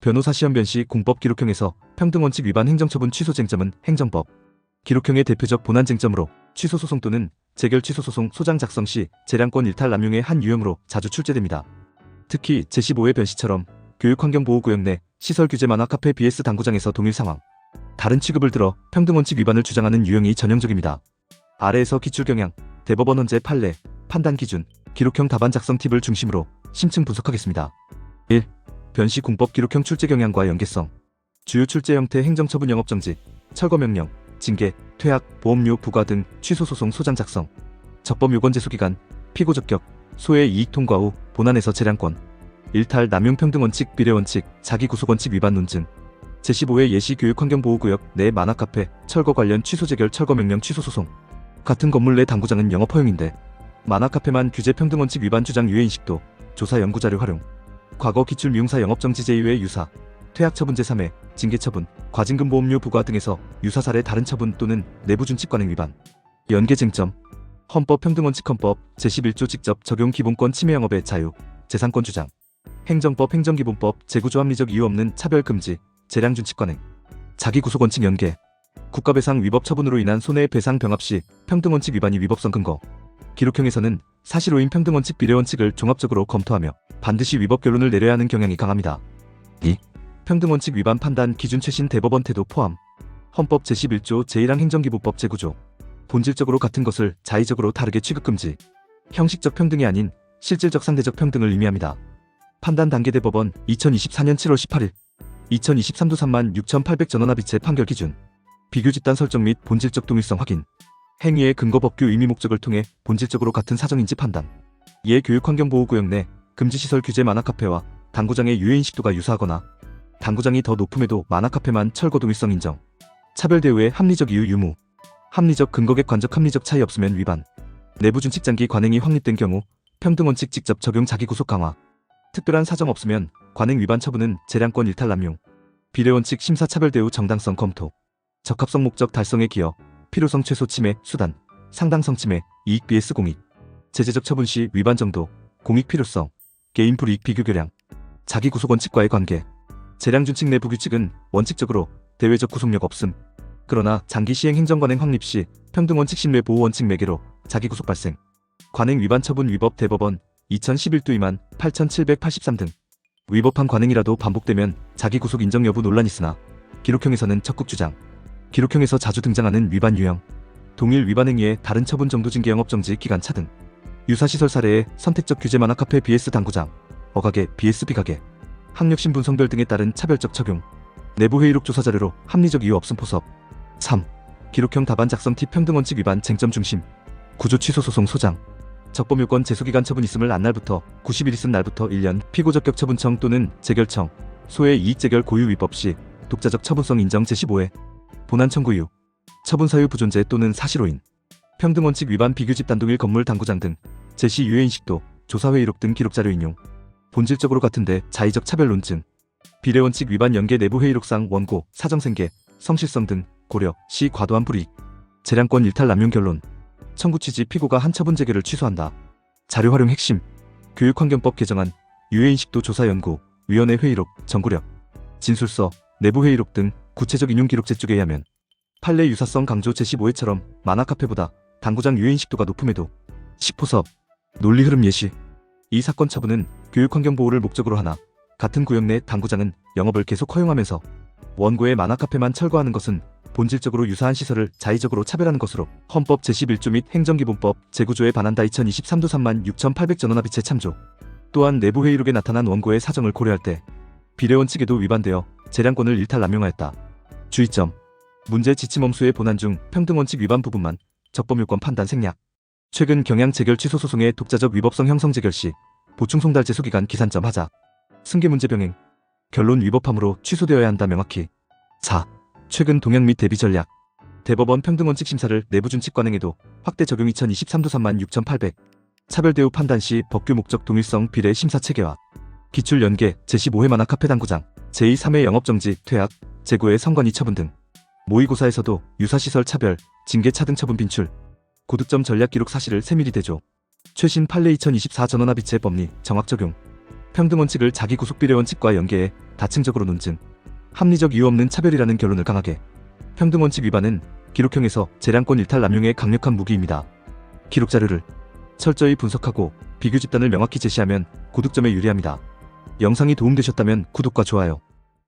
변호사 시험 변시 공법 기록형에서 평등원칙 위반 행정처분 취소 쟁점은 행정법 기록형의 대표적 본안 쟁점으로 취소 소송 또는 재결 취소 소송 소장 작성 시 재량권 일탈 남용의 한 유형으로 자주 출제됩니다. 특히 제15회 변시처럼 교육환경보호구역 내 시설 규제 만화 카페 BS 당구장에서 동일 상황, 다른 취급을 들어 평등원칙 위반을 주장하는 유형이 전형적입니다. 아래에서 기출경향, 대법원 헌재 판례, 판단 기준, 기록형 답안 작성 팁을 중심으로 심층 분석하겠습니다. 1. 변시 공법 기록형 출제 경향과 연계성. 주요 출제 형태 행정처분 영업정지, 철거명령, 징계, 퇴학, 보험료 부과 등 취소소송 소장 작성, 적법요건 제소기간, 피고 적격, 소의 이익 통과 후 본안에서 재량권, 일탈 남용 평등원칙 비례원칙, 자기구속원칙 위반 논증, 제15회 예시교육환경보호구역 내 만화카페, 철거 관련 취소재결 철거명령 취소소송. 같은 건물 내 당구장은 영업 허용인데 만화카페만 규제 평등원칙 위반 주장 유해인식도, 조사 연구자료 활용, 과거 기출 미용사 영업정지 제2회 유사, 퇴학처분 제3회, 징계처분, 과징금보험료 부과 등에서 유사 사례 다른 처분 또는 내부준칙관행 위반. 연계 쟁점. 헌법 평등원칙 헌법 제11조 직접 적용 기본권 침해 영업의 자유, 재산권 주장. 행정법 행정기본법 재구조 합리적 이유 없는 차별 금지, 재량준칙관행. 자기구속원칙 연계. 국가배상 위법 처분으로 인한 손해배상 병합 시 평등원칙 위반이 위법성 근거. 기록형에서는 사실오인 평등원칙 비례원칙을 종합적으로 검토하며 반드시 위법 결론을 내려야 하는 경향이 강합니다. 2. 평등원칙 위반 판단 기준 최신 대법원 태도 포함. 헌법 제11조 제1항 행정기본법 제구조. 본질적으로 같은 것을 자의적으로 다르게 취급 금지. 형식적 평등이 아닌 실질적 상대적 평등을 의미합니다. 판단 단계 대법원 2024년 7월 18일 2023도 36,800 전원합의체 판결 기준. 비교 집단 설정 및 본질적 동일성 확인. 행위의 근거 법규 의미 목적을 통해 본질적으로 같은 사정인지 판단. 이에 교육환경보호구역 내 금지시설 규제 만화카페와 당구장의 유해인식도가 유사하거나 당구장이 더 높음에도 만화카페만 철거 동일성 인정. 차별 대우의 합리적 이유 유무. 합리적 근거 객관적 합리적 차이 없으면 위반. 내부준칙장기 관행이 확립된 경우 평등원칙 직접 적용 자기구속 강화. 특별한 사정 없으면 관행 위반 처분은 재량권 일탈 남용. 비례원칙 심사 차별 대우 정당성 검토. 적합성 목적 달성에 기여, 필요성 최소 침해, 수단, 상당성 침해, 이익 vs 공익. 제재적 처분 시 위반 정도, 공익 필요성, 개인 불이익 비교교량. 자기구속원칙과의 관계. 재량준칙 내부 규칙은 원칙적으로 대외적 구속력 없음. 그러나 장기 시행 행정관행 확립 시 평등원칙 신뢰 보호원칙 매개로 자기구속 발생. 관행 위반 처분 위법 대법원 2011도 28,783 등. 위법한 관행이라도 반복되면 자기구속 인정 여부 논란이 있으나 기록형에서는 적극 주장. 기록형에서 자주 등장하는 위반 유형. 동일 위반 행위의 다른 처분 정도 징계 영업정지 기간 차 등. 유사시설 사례의 선택적 규제 만화카페 BS 당구장, 어가게 BS 비가게. 학력신분 성별 등에 따른 차별적 적용. 내부회의록 조사자료로 합리적 이유 없음 포섭. 3. 기록형 답안 작성 팁 평등원칙 위반 쟁점 중심. 구조 취소 소송 소장. 적법요건 제소기간 처분 있음을 안 날부터 90일 있은 날부터 1년 피고 적격 처분청 또는 재결청. 소의 이익재결 고유 위법 시 독자적 처분성 인정 제15회. 본안 청구 이유. 처분 사유 부존재 또는 사실오인. 평등원칙 위반 비규집 단독일 건물 당구장 등. 제시 유해인식도, 조사회의록 등 기록자료 인용. 본질적으로 같은데 자의적 차별 논증. 비례원칙 위반 연계 내부회의록상 원고, 사정생계, 성실성 등 고려 시 과도한 불이익. 재량권 일탈 남용 결론. 청구 취지 피고가 한 처분 재결을 취소한다. 자료 활용 핵심. 교육환경법 개정안, 유해인식도 조사 연구, 위원회 회의록, 정구력, 진술서, 내부회의록 등 구체적 인용 기록 제쪽에 의하면 판례 유사성 강조 제15회처럼 만화카페보다 당구장 유해인식도가 높음에도 10호섭, 논리 흐름 예시. 이 사건 처분은 교육환경보호를 목적으로 하나 같은 구역 내 당구장은 영업을 계속 허용하면서 원고의 만화카페만 철거하는 것은 본질적으로 유사한 시설을 자의적으로 차별하는 것으로 헌법 제11조 및 행정기본법 제구조에 반한다. 2023도 36,800 전원합의체 참조. 또한 내부회의록에 나타난 원고의 사정을 고려할 때 비례원칙에도 위반되어 재량권을 일탈 남용하였다. 주의점. 문제 지침엄수의 본안 중 평등원칙 위반 부분만 적법요건 판단 생략. 최근 경향 재결 취소 소송의 독자적 위법성 형성 재결 시 보충 송달 제소기간 기산점 하자. 승계 문제 병행. 결론 위법함으로 취소되어야 한다 명확히. 4. 최근 동향 및 대비 전략. 대법원 평등원칙 심사를 내부준칙 관행에도 확대 적용. 2023도 36,800. 차별 대우 판단 시 법규 목적 동일성 비례 심사 체계화. 기출 연계 제15회 만화카페 당구장 제2, 3회 영업정지, 퇴학, 재고의 선관위 처분 등. 모의고사에서도 유사시설 차별, 징계 차등 처분 빈출. 고득점 전략 기록 사실을 세밀히 대조. 최신 판례 2024 전원합의체 법리 정확 적용. 평등원칙을 자기구속 비례원칙과 연계해 다층적으로 논증, 합리적 이유 없는 차별이라는 결론을 강하게. 평등원칙 위반은 기록형에서 재량권 일탈 남용의 강력한 무기입니다. 기록 자료를 철저히 분석하고 비교 집단을 명확히 제시하면 고득점에 유리합니다. 영상이 도움되셨다면 구독과 좋아요